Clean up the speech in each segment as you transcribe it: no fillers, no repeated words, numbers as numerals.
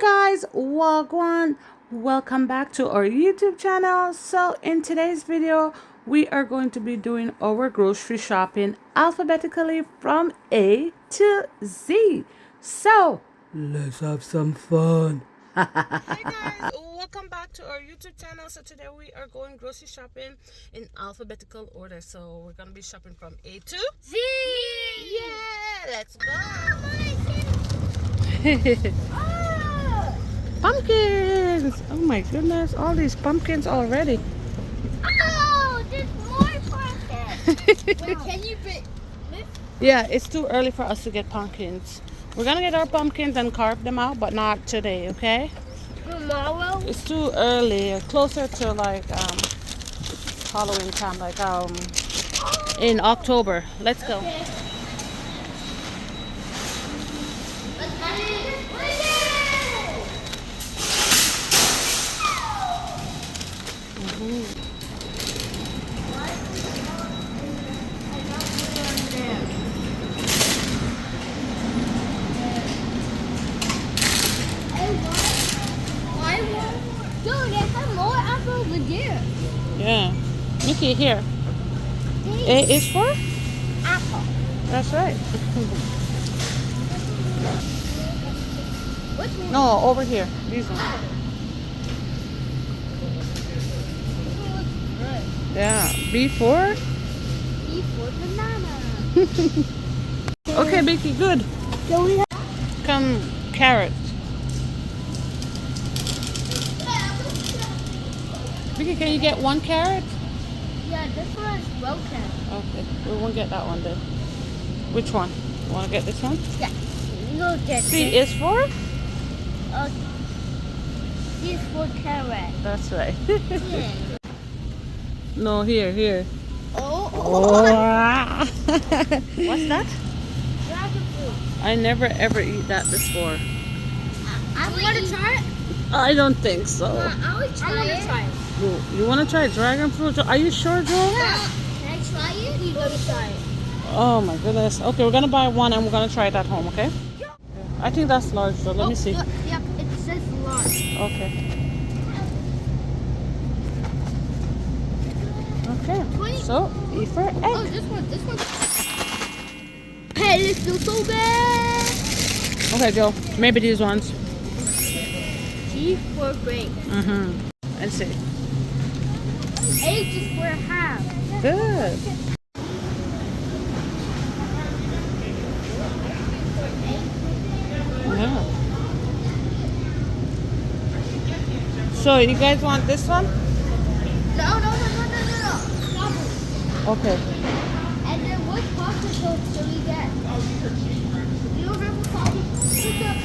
Guys, welcome back to our YouTube channel. So in today's video we are going to be doing our grocery shopping alphabetically from A to Z. So let's have some fun. Hey guys, welcome back to our YouTube channel. So today we are going grocery shopping in alphabetical order. So we're gonna be shopping from A to Z. Yeah, let's go. Oh, Pumpkins! Oh my goodness, all these pumpkins already. oh, there's more pumpkins. Wait, can you lift? Yeah, it's too early for us to get pumpkins. We're gonna get our pumpkins and carve them out, but not today, okay? Tomorrow? It's too early, closer to like Halloween time, like in October. Let's go. Okay. Dude, there's some more up over there. Yeah. Mickey, here. A is for? Apple. That's right. Which one? No, over here. These ones. Yeah. B for? B for banana. Okay, Mickey, good. So we have Come, carrot. Mickey, can you get one carrot? yeah, this one is broken. Okay, we won't get that one then. Which one? Want to get this one? Yeah. Look at C this. is for? C is for carrot. That's right. Yeah. No, here. Oh. What's that? Dragon fruit. I never ever eat that before. I want to try it. I don't think so. I want to try it. You want to try dragon fruit? Are you sure, Joel? Yeah. Can I try it? You gotta try it. Oh my goodness. Okay, we're gonna buy one and we're gonna try it at home, okay? I think that's large, so let me see. Yep, it says large. Okay. Okay. So E for egg. Oh, this one. Hey, this feels so bad. Okay, Joe. Maybe these ones. G for grape. And C. H is for half. Good. Yeah. So you guys want this one? No. Okay. And then what popsicle should we get? You remember popsicle?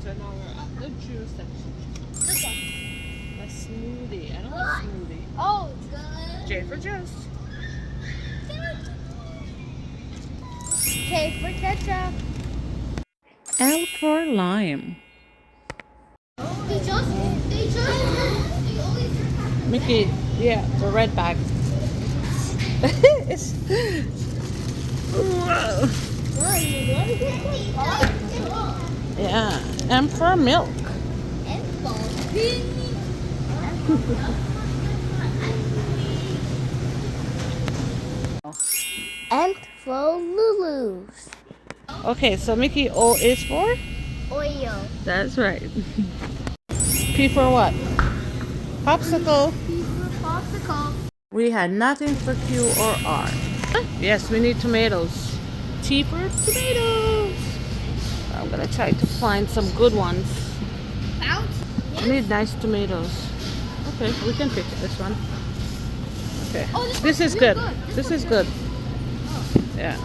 So now we're at the juice section. This one. A smoothie. I don't want a smoothie. Oh, it's good. J for juice. K for ketchup. L for lime. They always Mickey, yeah, the red bag. It's yeah. M for milk. And for Lulu's. Okay, so Mickey, O is for? Oil. That's right. P for what? Popsicle. P for popsicle. We had nothing for Q or R. Yes, we need tomatoes. T for tomatoes. I'm gonna try to find some good ones. We need nice tomatoes. Okay, we can pick this one. Okay. Oh, this is good. This is good. Yeah.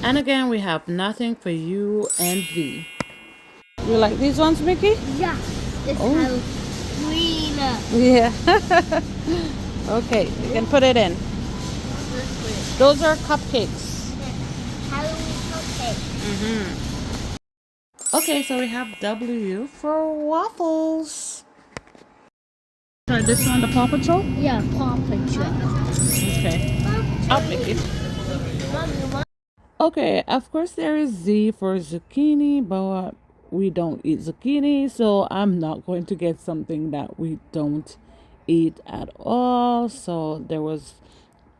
And again, we have nothing for U and V. You like these ones, Mickey? Yeah. It's Halloween. Yeah. Okay, you can put it in. Those are cupcakes. Halloween cupcake. Okay, so we have W for waffles. Try this one, the Paw Patrol? Yeah, Paw Patrol. Okay. I'll pick it. Mom, you want? Okay, of course there is Z for zucchini, but we don't eat zucchini, so I'm not going to get something that we don't eat at all. So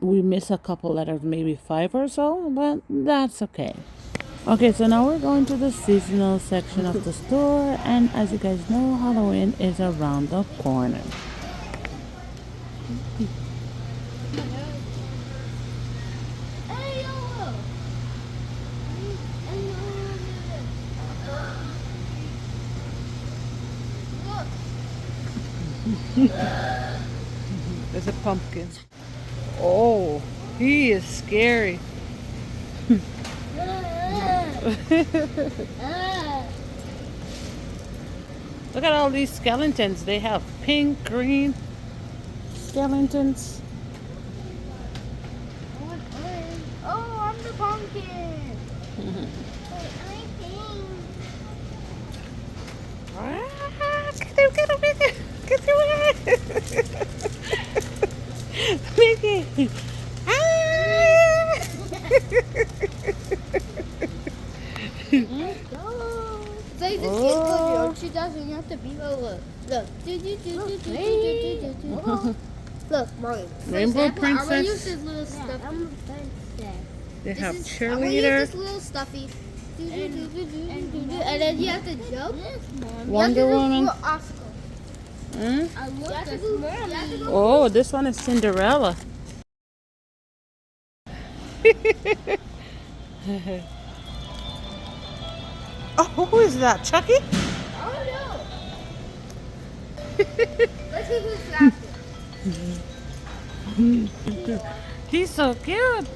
we miss a couple letters, maybe five or so, but that's okay. Okay, so now we're going to the seasonal section of the store, and as you guys know, Halloween is around the corner. Hey, yo! Look. There's a pumpkin. Oh, he is scary. Look at all these skeletons. They have pink, green skeletons. Oh, I'm the pumpkin. Wait, I'm pink. Get him, Mickey. Get him. Mickey. Ah! So you just get your 2000, you have to be look. Look. Look, Mario. Rainbow I'm gonna use princess. this little stuffy. I'm a princess. They have I'm gonna use cheerleader. this little stuffy. And then you have to jump. Wonder Woman. Obstacle. Hmm? I love this. Oh, this one is Cinderella. Oh, who is that? Chucky? Oh no. Let's see who's faster. He's so cute.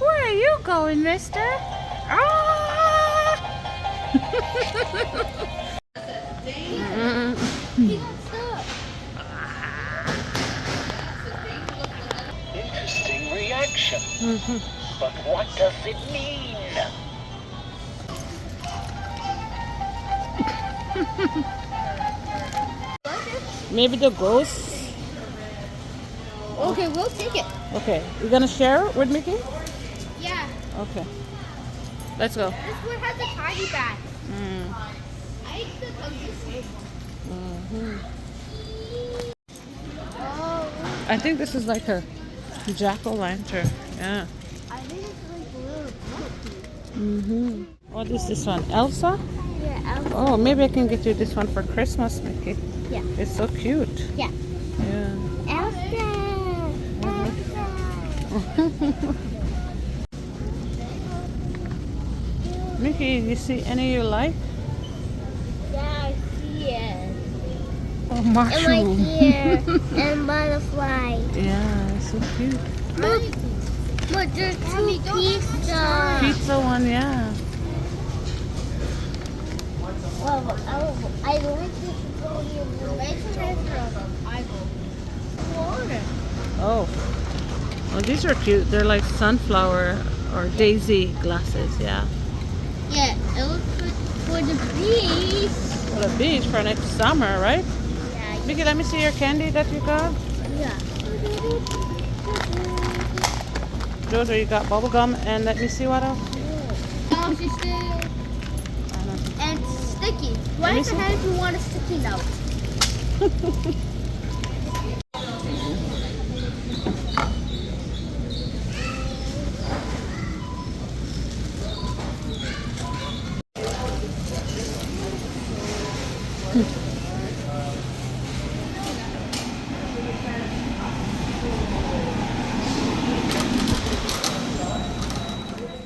Where are you going, mister? Ah! He got stuck. Interesting reaction. But what does it mean? Maybe the ghost. Okay, we'll take it. Okay, you gonna share it with Mickey? Yeah. Okay, let's go. This one has a tiny bag. I ate the Oh, I think this is like a jack-o'-lantern. Yeah. I think it's like a little monkey. What is this one? Elsa? Yeah, Oh, maybe I can get you this one for Christmas, Mickey. Yeah. It's so cute. Yeah. Yeah. Elsa. Mickey, you see any you like? Yeah, I see it. Oh, And mushroom. my ear and butterfly. Yeah, so cute. Look, there's two pizza. Pizza one, yeah. Well, I like this water. Oh. Well, these are cute. They're like sunflower or daisy glasses, yeah. Yeah, it looks good for the beach. For the beach for next summer, right? Yeah, Mickey, let me see your candy that you got. yeah. Jojo, you got bubble gum, and let me see what else. She's still and sticky. Let me Raise see. your hand if you want a sticky note.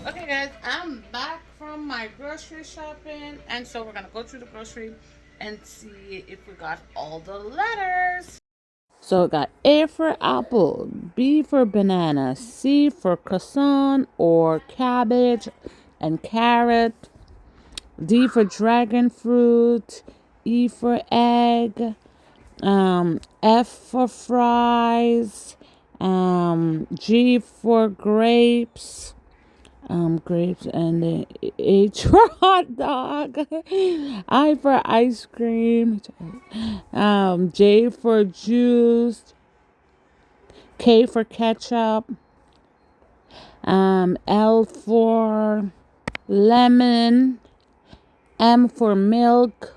Okay, guys, I'm back from my grocery shopping, and so we're gonna go through the grocery and see if we got all the letters. So we got A for apple, B for banana, C for croissant or cabbage and carrot, D for dragon fruit, E for egg, F for fries, G for grapes, grapes, and then H for hot dog, I for ice cream, J for juice, K for ketchup, L for lemon, M for milk,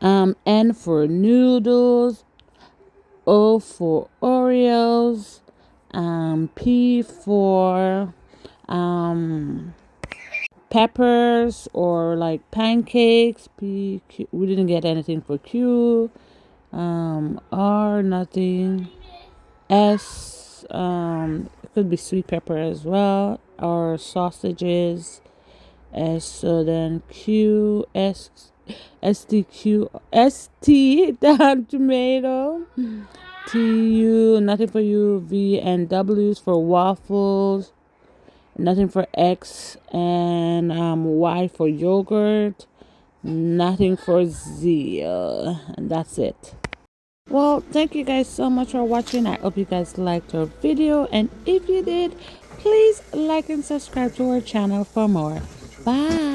N for noodles, O for Oreos, P for peppers or like pancakes. P, Q, we didn't get anything for Q. R, nothing. S, it could be sweet pepper as well, or sausages. S, so then Q, S, S, T, Q, S, T, down tomato. T, U, nothing for U. V, and W's for waffles. Nothing for X, and Y for yogurt. Nothing for Z. And that's it. Well, thank you guys so much for watching. I hope you guys liked our video. And if you did, please like and subscribe to our channel for more. Bye.